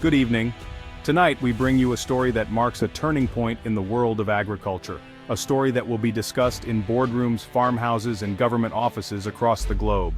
Good evening. Tonight we bring you a story that marks a turning point in the world of agriculture. A story that will be discussed in boardrooms, farmhouses, and government offices across the globe.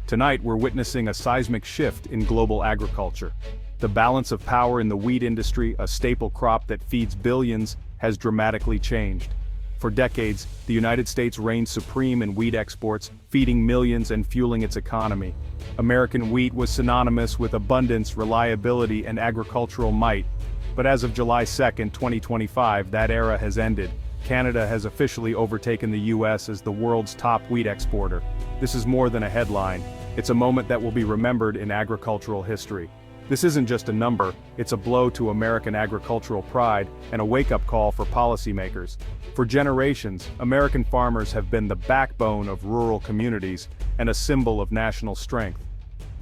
Tonight we're witnessing a seismic shift in global agriculture. The balance of power in the wheat industry, a staple crop that feeds billions, has dramatically changed. For decades, the United States reigned supreme in wheat exports, feeding millions and fueling its economy. American wheat was synonymous with abundance, reliability, and agricultural might. But as of July 2, 2025, that era has ended. Canada has officially overtaken the US as the world's top wheat exporter. This is more than a headline. It's a moment that will be remembered in agricultural history. This isn't just a number, it's a blow to American agricultural pride and a wake-up call for policymakers. For generations, American farmers have been the backbone of rural communities and a symbol of national strength.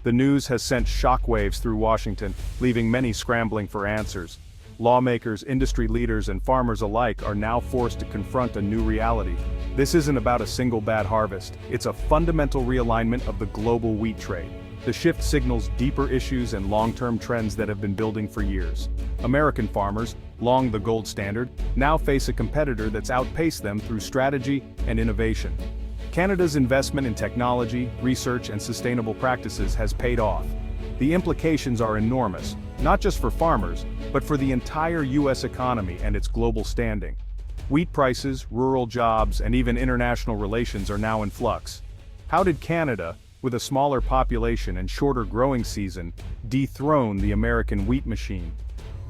The news has sent shockwaves through Washington, leaving many scrambling for answers. Lawmakers, industry leaders, and farmers alike are now forced to confront a new reality. This isn't about a single bad harvest, it's a fundamental realignment of the global wheat trade. The shift signals deeper issues and long-term trends that have been building for years. American farmers, long the gold standard, now face a competitor that's outpaced them through strategy and innovation. Canada's investment in technology, research, and sustainable practices has paid off. The implications are enormous, not just for farmers, but for the entire U.S. economy and its global standing. Wheat prices, rural jobs, and even international relations are now in flux. How did Canada, with a smaller population and shorter growing season, dethrone the American wheat machine?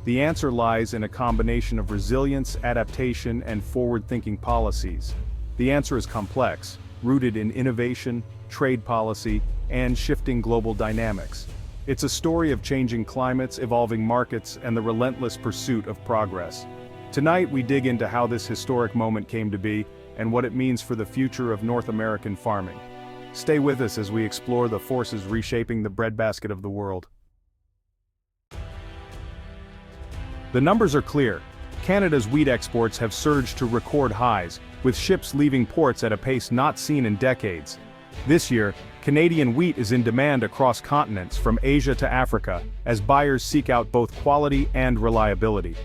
The answer lies in a combination of resilience, adaptation, and forward-thinking policies. The answer is complex, rooted in innovation, trade policy, and shifting global dynamics. It's a story of changing climates, evolving markets, and the relentless pursuit of progress. Tonight we dig into how this historic moment came to be, and what it means for the future of North American farming. Stay with us as we explore the forces reshaping the breadbasket of the world. The numbers are clear. Canada's wheat exports have surged to record highs, with ships leaving ports at a pace not seen in decades. This year, Canadian wheat is in demand across continents from Asia to Africa, as buyers seek out both quality and reliability.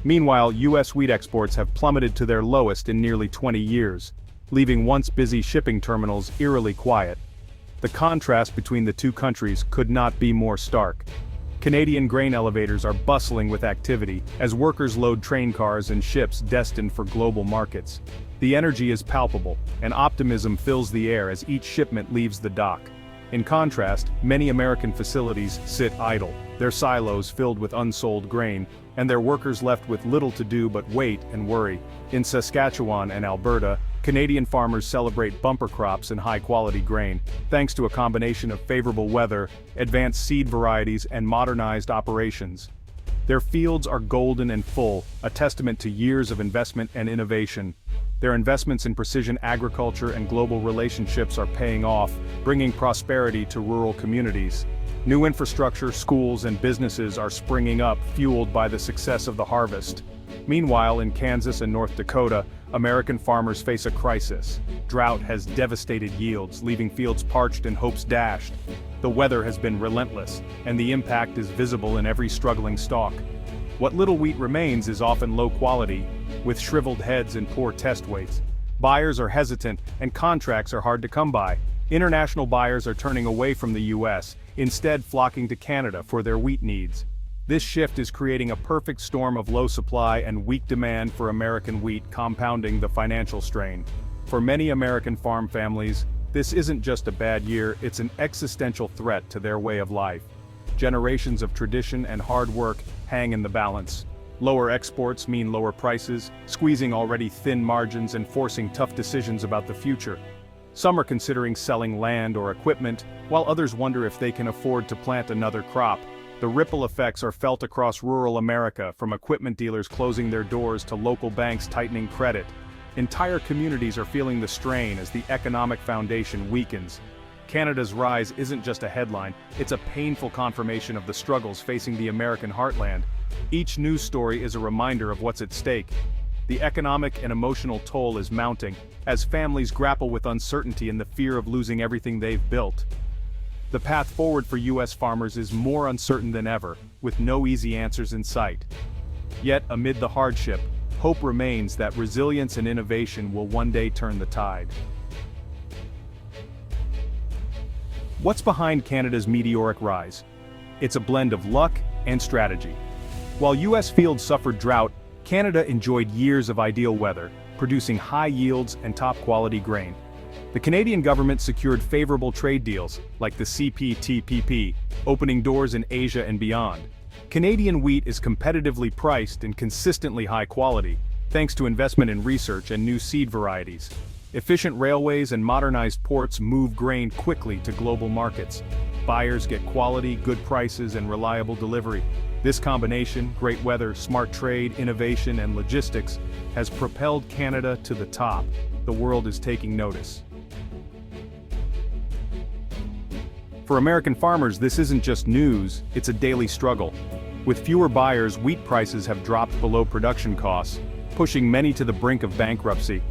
Meanwhile, U.S. wheat exports have plummeted to their lowest in nearly 20 years, leaving once busy shipping terminals eerily quiet. The contrast between the two countries could not be more stark. Canadian grain elevators are bustling with activity, as workers load train cars and ships destined for global markets. The energy is palpable, and optimism fills the air as each shipment leaves the dock. In contrast, many American facilities sit idle, their silos filled with unsold grain, and their workers left with little to do but wait and worry. In Saskatchewan and Alberta, Canadian farmers celebrate bumper crops and high-quality grain, thanks to a combination of favorable weather, advanced seed varieties, and modernized operations. Their fields are golden and full, a testament to years of investment and innovation. Their investments in precision agriculture and global relationships are paying off, bringing prosperity to rural communities. New infrastructure, schools, and businesses are springing up, fueled by the success of the harvest. Meanwhile, in Kansas and North Dakota, American farmers face a crisis. Drought has devastated yields, leaving fields parched and hopes dashed. The weather has been relentless, and the impact is visible in every struggling stalk. What little wheat remains is often low quality, with shriveled heads and poor test weights. Buyers are hesitant, and contracts are hard to come by. International buyers are turning away from the U.S., instead flocking to Canada for their wheat needs. This shift is creating a perfect storm of low supply and weak demand for American wheat, compounding the financial strain. For many American farm families, this isn't just a bad year, it's an existential threat to their way of life. Generations of tradition and hard work hang in the balance. Lower exports mean lower prices, squeezing already thin margins and forcing tough decisions about the future. Some are considering selling land or equipment, while others wonder if they can afford to plant another crop. The ripple effects are felt across rural America, from equipment dealers closing their doors to local banks tightening credit. Entire communities are feeling the strain as the economic foundation weakens. Canada's rise isn't just a headline, it's a painful confirmation of the struggles facing the American heartland. Each news story is a reminder of what's at stake. The economic and emotional toll is mounting, as families grapple with uncertainty and the fear of losing everything they've built. The path forward for U.S. farmers is more uncertain than ever, with no easy answers in sight. Yet, amid the hardship, hope remains that resilience and innovation will one day turn the tide. What's behind Canada's meteoric rise? It's a blend of luck and strategy. While U.S. fields suffered drought, Canada enjoyed years of ideal weather, producing high yields and top-quality grain. The Canadian government secured favorable trade deals, like the CPTPP, opening doors in Asia and beyond. Canadian wheat is competitively priced and consistently high quality, thanks to investment in research and new seed varieties. Efficient railways and modernized ports move grain quickly to global markets. Buyers get quality, good prices, and reliable delivery. This combination, great weather, smart trade, innovation, and logistics, has propelled Canada to the top. The world is taking notice. For American farmers, this isn't just news, it's a daily struggle. With fewer buyers, wheat prices have dropped below production costs, pushing many to the brink of bankruptcy.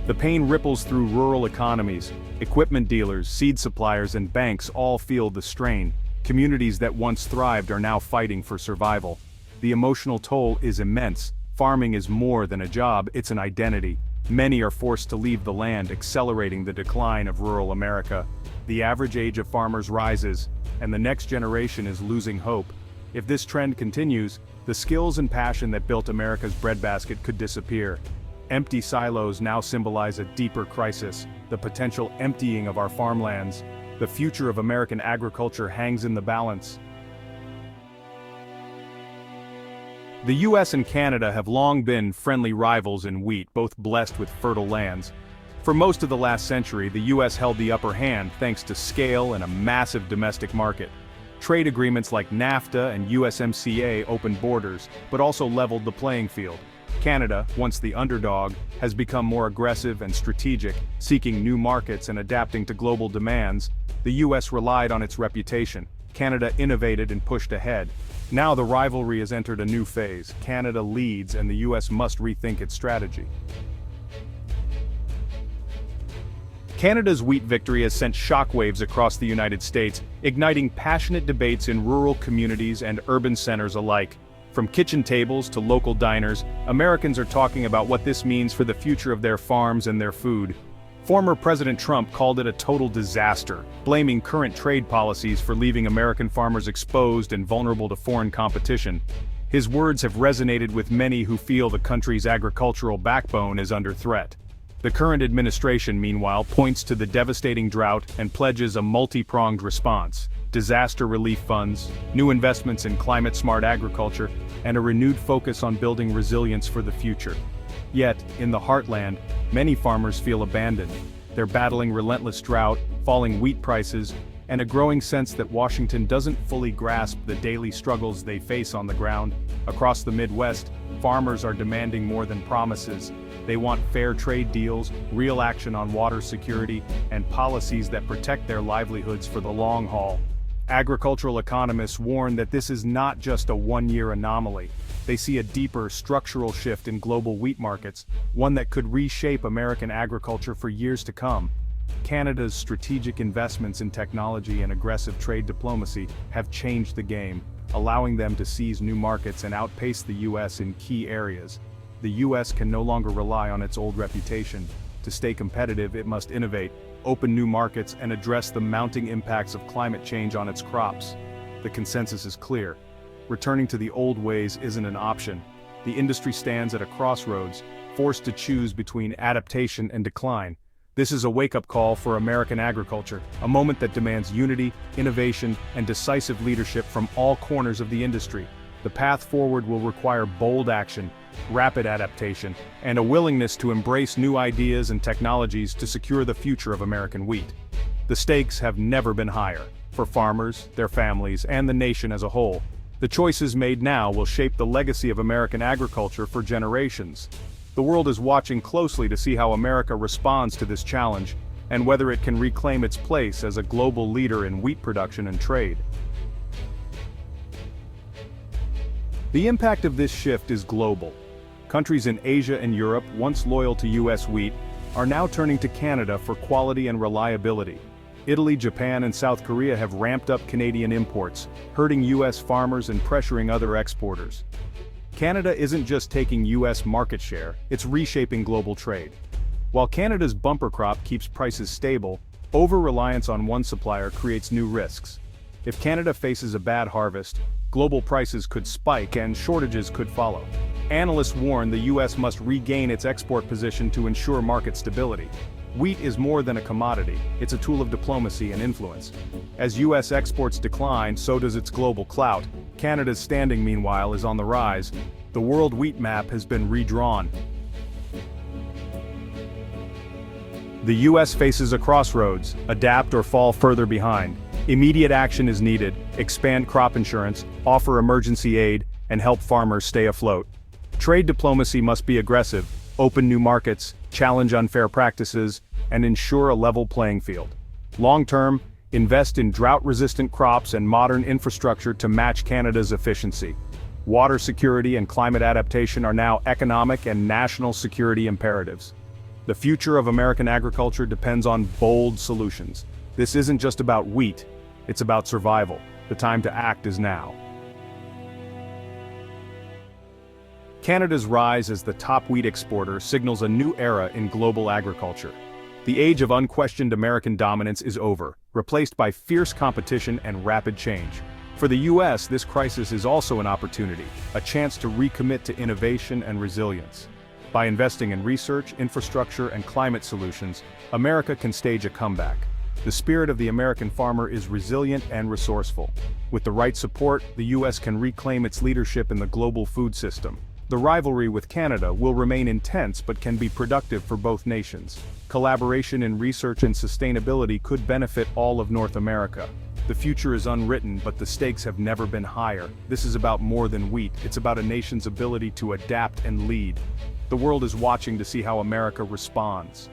The pain ripples through rural economies. Equipment dealers, seed suppliers, and banks all feel the strain. Communities that once thrived are now fighting for survival. The emotional toll is immense. Farming is more than a job, it's an identity. Many are forced to leave the land, accelerating the decline of rural America. The average age of farmers rises, and the next generation is losing hope. If this trend continues, the skills and passion that built America's breadbasket could disappear. Empty silos now symbolize a deeper crisis, the potential emptying of our farmlands. The future of American agriculture hangs in the balance. The US and Canada have long been friendly rivals in wheat, both blessed with fertile lands. For most of the last century, the US held the upper hand thanks to scale and a massive domestic market. Trade agreements like NAFTA and USMCA opened borders, but also leveled the playing field. Canada, once the underdog, has become more aggressive and strategic, seeking new markets and adapting to global demands. The US relied on its reputation. Canada innovated and pushed ahead. Now the rivalry has entered a new phase. Canada leads and the US must rethink its strategy. Canada's wheat victory has sent shockwaves across the United States, igniting passionate debates in rural communities and urban centers alike. From kitchen tables to local diners, Americans are talking about what this means for the future of their farms and their food. Former President Trump called it a total disaster, blaming current trade policies for leaving American farmers exposed and vulnerable to foreign competition. His words have resonated with many who feel the country's agricultural backbone is under threat. The current administration, meanwhile, points to the devastating drought and pledges a multi-pronged response: disaster relief funds, new investments in climate-smart agriculture, and a renewed focus on building resilience for the future. Yet, in the heartland, many farmers feel abandoned. They're battling relentless drought, falling wheat prices, and a growing sense that Washington doesn't fully grasp the daily struggles they face on the ground. Across the Midwest, farmers are demanding more than promises. They want fair trade deals, real action on water security, and policies that protect their livelihoods for the long haul. Agricultural economists warn that this is not just a one-year anomaly. They see a deeper structural shift in global wheat markets, one that could reshape American agriculture for years to come. Canada's strategic investments in technology and aggressive trade diplomacy have changed the game, allowing them to seize new markets and outpace the US in key areas. The US can no longer rely on its old reputation. To stay competitive, it must innovate, open new markets, and address the mounting impacts of climate change on its crops. The consensus is clear. Returning to the old ways isn't an option. The industry stands at a crossroads, forced to choose between adaptation and decline. This is a wake-up call for American agriculture, a moment that demands unity, innovation, and decisive leadership from all corners of the industry. The path forward will require bold action, rapid adaptation, and a willingness to embrace new ideas and technologies to secure the future of American wheat. The stakes have never been higher, for farmers, their families, and the nation as a whole. The choices made now will shape the legacy of American agriculture for generations. The world is watching closely to see how America responds to this challenge, and whether it can reclaim its place as a global leader in wheat production and trade. The impact of this shift is global. Countries in Asia and Europe, once loyal to US wheat, are now turning to Canada for quality and reliability. Italy, Japan, and South Korea have ramped up Canadian imports, hurting U.S. farmers and pressuring other exporters. Canada isn't just taking U.S. market share, it's reshaping global trade. While Canada's bumper crop keeps prices stable, over-reliance on one supplier creates new risks. If Canada faces a bad harvest, global prices could spike and shortages could follow. Analysts warn the U.S. must regain its export position to ensure market stability. Wheat is more than a commodity, it's a tool of diplomacy and influence. As U.S. exports decline, so does its global clout. Canada's standing, meanwhile, is on the rise. The world wheat map has been redrawn. The U.S. faces a crossroads: adapt or fall further behind. Immediate action is needed: expand crop insurance, offer emergency aid, and help farmers stay afloat. Trade diplomacy must be aggressive, open new markets, challenge unfair practices, and ensure a level playing field. Long-term, invest in drought-resistant crops and modern infrastructure to match Canada's efficiency. Water security and climate adaptation are now economic and national security imperatives. The future of American agriculture depends on bold solutions. This isn't just about wheat, it's about survival. The time to act is now. Canada's rise as the top wheat exporter signals a new era in global agriculture. The age of unquestioned American dominance is over, replaced by fierce competition and rapid change. For the U.S., this crisis is also an opportunity, a chance to recommit to innovation and resilience. By investing in research, infrastructure, and climate solutions, America can stage a comeback. The spirit of the American farmer is resilient and resourceful. With the right support, the U.S. can reclaim its leadership in the global food system. The rivalry with Canada will remain intense but can be productive for both nations. Collaboration in research and sustainability could benefit all of North America. The future is unwritten, but the stakes have never been higher. This is about more than wheat, it's about a nation's ability to adapt and lead. The world is watching to see how America responds.